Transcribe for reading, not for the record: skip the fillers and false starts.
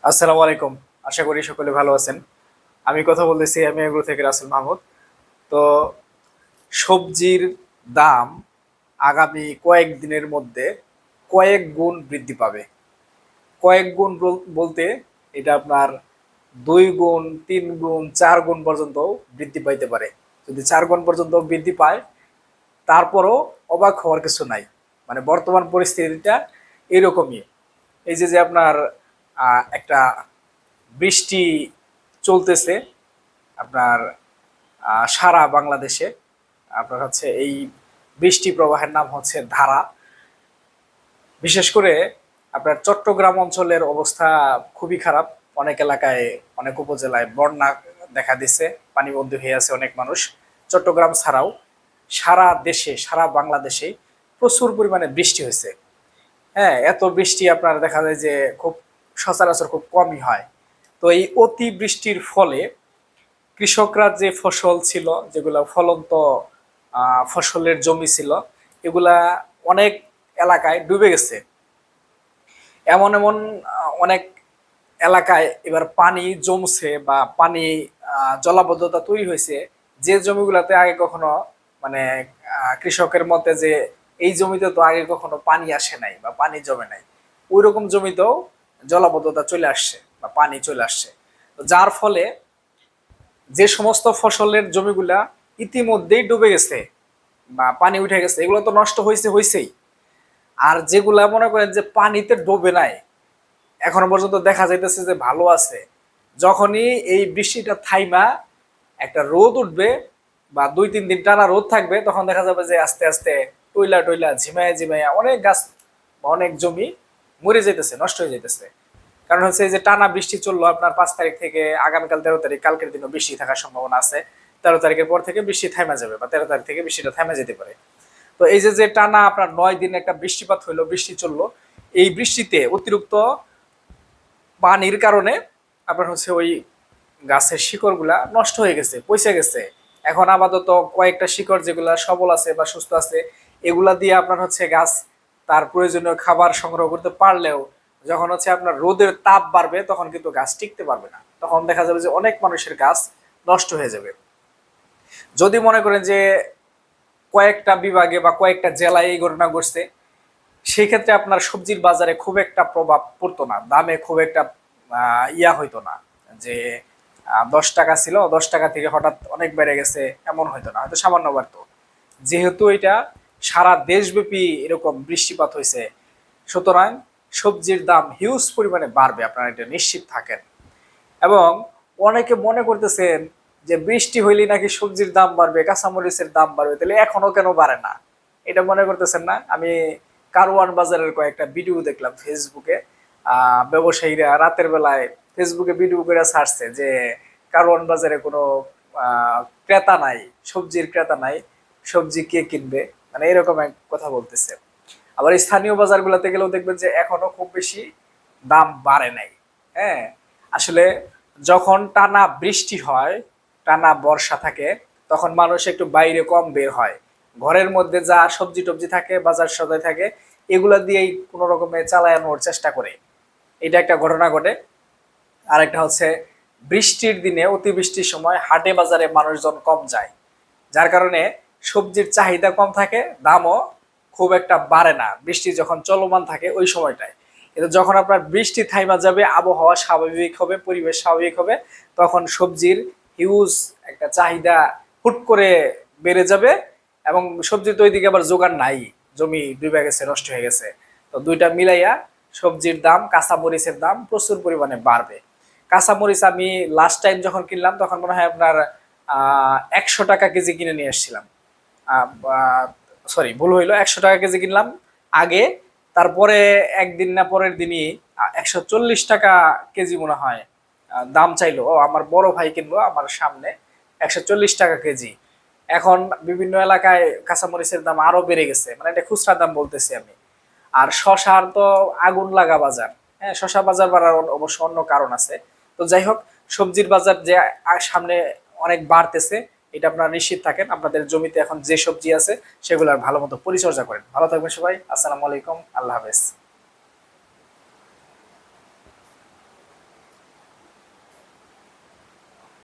আসসালামু আলাইকুম। আশা করি সকলে ভালো আছেন। আমি এগ্রো থেকে রাসেল মাহমুদ। তো সবজির দাম আগামী কয়েকদিনের মধ্যে কয়েক গুণ বৃদ্ধি পাবে। কয়েক গুণ বলতে এটা আপনার ২ গুণ, ৩ গুণ, ৪ গুণ পর্যন্ত বৃদ্ধি পাইতে পারে। যদি ৪ গুণ পর্যন্ত বৃদ্ধি পায় তারপরও অবাক হওয়ার কিছু নাই। মানে বর্তমান পরিস্থিতিটা এরকমই। এই যে আপনার একটা বৃষ্টি চলতেছে আপনার সারা বাংলাদেশে। আপনার হচ্ছে এই বৃষ্টি প্রবাহের নাম হচ্ছে ধারা। বিশেষ করে আপনার চট্টগ্রাম অঞ্চলের অবস্থা খুবই খারাপ। অনেক এলাকায়, অনেক উপজেলায় বন্যা দেখা দিচ্ছে, পানিবন্দী হয়ে আছে অনেক মানুষ। চট্টগ্রাম ছাড়াও সারা দেশে, সারা বাংলাদেশে প্রচুর পরিমাণে বৃষ্টি হয়েছে। হ্যাঁ, এত বৃষ্টি আপনার দেখা যায় যে খুব সচরাচর খুব কমই হয়। তো এই অতি বৃষ্টির ফলে কৃষকরা যে ফসল ছিল, যেগুলো ফলন্ত ফসলের জমি ছিল, এগুলা অনেক এলাকায় ডুবে গেছে। এমন এমন অনেক এলাকায় এবার পানি জমছে বা পানি জলাবদ্ধতা তৈরি হয়েছে, যে জমিগুলাতে আগে কখনো মানে কৃষকের মতে যে এই জমিতে তো আগে কখনো পানি আসে নাই বা পানি জমে নাই, ওই রকম জমিতেও জলাবদ্ধতা চলে আসছে বা পানি চলে আসছে। তো যার ফলে যে সমস্ত ফসলের জমিগুলা ইতিমধ্যেই ডুবে গেছে বা পানি উঠে গেছে, এগুলো তো নষ্ট হয়েছেই। আর যেগুলা মনে করেন যে পানিতে ডুবে নাই, এখনো পর্যন্ত দেখা যাইতেছে যে ভালো আছে, যখনই এই বৃষ্টিটা থাইমা একটা রোদ উঠবে বা ২-৩ দিন টানা রোদ থাকবে, তখন দেখা যাবে যে আস্তে আস্তে টইলা টইলা ঝিমাইয়া ঝিমাইয়া অনেক গাছ বা অনেক জমি মরে যেতেছে, নষ্ট হয়ে যেতেছে। কারণ হচ্ছে এই যে টানা বৃষ্টি চললো আপনার ৫ তারিখ থেকে আগামীকাল ১৩ তারিখ, কালকের দিনও বৃষ্টি থাকার সম্ভাবনা আছে। ১৩ তারিখের পর থেকে বৃষ্টি থামা যাবে বা ১৩ তারিখ থেকে বৃষ্টিটা থামা যেতে পারে। তো এই যে টানা আপনার ৯ দিন একটা বৃষ্টিপাত হইলো, বৃষ্টি চললো, এই বৃষ্টিতে অতিরিক্ত পানির কারণে আপনার হচ্ছে ওই গাছের শিকড় গুলা নষ্ট হয়ে গেছে, পচে গেছে। এখন আপাতত কয়েকটা শিকড় যেগুলা সবল আছে বা সুস্থ আছে, এগুলা দিয়ে আপনার হচ্ছে গাছ তার প্রয়োজনীয় খাবার সংগ্রহ করতে পারলেও যখন হচ্ছে আপনার রোদের তাপ বাড়বে, তখন কিন্তু গাছ টিকতে পারবে না। তখন দেখা যাবে যে অনেক মানুষের গাছ নষ্ট হয়ে যাবে। যদি মনে করেন যে কয়েকটা বিভাগে বা কয়েকটা জেলায় এই ঘটনা ঘটছে, সেই ক্ষেত্রে আপনার সবজির বাজারে খুব একটা প্রভাব পড়তো না, দামে খুব একটা ইয়া হইতো না যে ১০ টাকা ছিল, ১০ টাকা থেকে হঠাৎ অনেক বেড়ে গেছে, এমন হইতো না, হয়তো সামান্য বাড়তো। যেহেতু এটা সারা দেশব্যাপী এরকম বৃষ্টিপাত হয়েছে, সুতরাং সবজির দাম হিউজ পরিমাণে বাড়বে, আপনারা এটা নিশ্চিত থাকেন। এবং অনেকে মনে করতেছেন যে বৃষ্টি হইলেই নাকি সবজির দাম বাড়বে, কাঁচামরিচের দাম বাড়বে, তাহলে এখনো কেন বাড়ে না, এটা মনে করতেছেন না? আমি কারওয়ান বাজারের কয়েকটা ভিডিও দেখলাম ফেসবুকে। ব্যবসায়ীরা রাতের বেলায় ফেসবুকে ভিডিও করে ছাড়ছে যে কারওয়ান বাজারে কোনো ক্রেতা নাই, সবজির ক্রেতা নাই, সবজি কে কিনবে, মানে এরকম এক কথা বলতেছে। আবার স্থানীয় বাজারগুলোতে গেলেও দেখবেন যে এখনো খুব বেশি দাম বাড়ে নাই। হ্যাঁ, আসলে যখন টানা বৃষ্টি হয়, টানা বর্ষা থাকে, তখন মানুষ একটু বাইরে কম বের হয়। ঘরের মধ্যে যা সবজি টবজি থাকে, বাজার সদাই থাকে, এগুলা দিয়েই কোনো রকমে চালানোর চেষ্টা করে। এটা একটা ঘটনা ঘটে। আরেকটা হচ্ছে বৃষ্টির দিনে, অতিবৃষ্টির সময় হাটে বাজারে মানুষজন কম যায়, যার কারণে সবজির চাহিদা কম থাকে, দামও খুব একটা বাড়ে না বৃষ্টি যখন চলমান থাকে ওই সময়টায়। কিন্তু যখন আপনার বৃষ্টি থাইমা যাবে, আবহাওয়া স্বাভাবিক হবে, পরিবেশ স্বাভাবিক হবে, তখন সবজির হিউজ একটা চাহিদা হুট করে বেড়ে যাবে। এবং সবজির তো ওইদিকে আবার জোগান নাই, জমি ডুবে গেছে, নষ্ট হয়ে গেছে। তো দুইটা মিলাইয়া সবজির দাম, কাঁচামরিচের দাম প্রচুর পরিমাণে বাড়বে। কাঁচামরিচ আমি লাস্ট টাইম যখন কিনলাম, তখন মনে হয় আপনার ১০০ টাকা কেজি কিনে নিয়ে এসেছিলাম। সরি, ভুল হইলো, ১০০ টাকা কেজি কিনলাম আগে। তারপরে একদিন না পরের দিনই ১৪০ টাকা কেজি মনে হয় দাম চাইলো। ও, আমার বড় ভাই কিনলো আমার সামনে, ১৪০ টাকা কেজি। এখন বিভিন্ন এলাকায় কাঁচামরিচের দাম আরো বেড়ে গেছে, মানে এটা খুচরা দাম বলতেছি আমি। আর শশার তো আগুন লাগা বাজার। হ্যাঁ, শশা বাজার বাড়ার অবশ্য অন্য কারণ আছে। তো যাই হোক, সবজির বাজার যে সামনে অনেক বাড়তেছে, এটা আপনারা নিশ্চিত থাকেন। আপনাদের জমিতে এখন যে সবজি আছে সেগুলোর ভালো মতো পরিচর্যা করেন। ভালো থাকবেন সবাই। আসসালামু আলাইকুম, আল্লাহ হাফেজ।